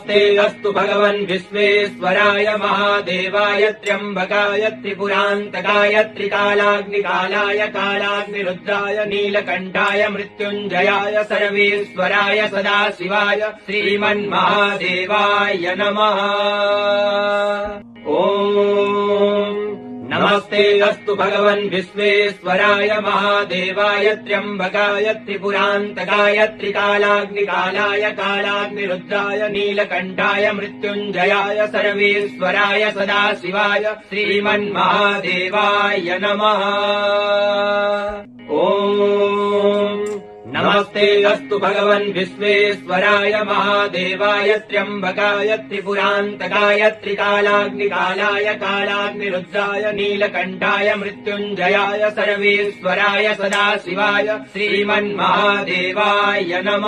नमस्ते अस्तु भगवन् विश्वेश्वराय महादेवाय त्र्यम्बकाय त्रिपुरान्तकाय त्रिकालाग्निकालाय कालाग्निरुद्राय नीलकण्ठाय मृत्युञ्जयाय सर्वेश्वराय सदाशिवाय श्रीमन्महादेवाय नमः। ॐ नमस्ते अस्तु भगवन् विश्वेश्वराय महादेवाय त्र्यम्बकाय त्रिपुरान्तकाय त्रिकालाग्निकालाय कालाग्निरुद्राय नीलकण्ठाय मृत्युञ्जयाय सर्वेश्वराय सदाशिवाय श्रीमन्महादेवाय नमः। ॐ नमस्ते अस्तु भगवन् विश्वेश्वराय महादेवाय त्र्यम्बकाय त्रिपुरान्तकाय त्रिकालाग्निकालाय कालाग्निरुद्राय नीलकण्ठाय मृत्युञ्जयाय सर्वेश्वराय सदाशिवाय श्रीमन्महादेवाय नमः।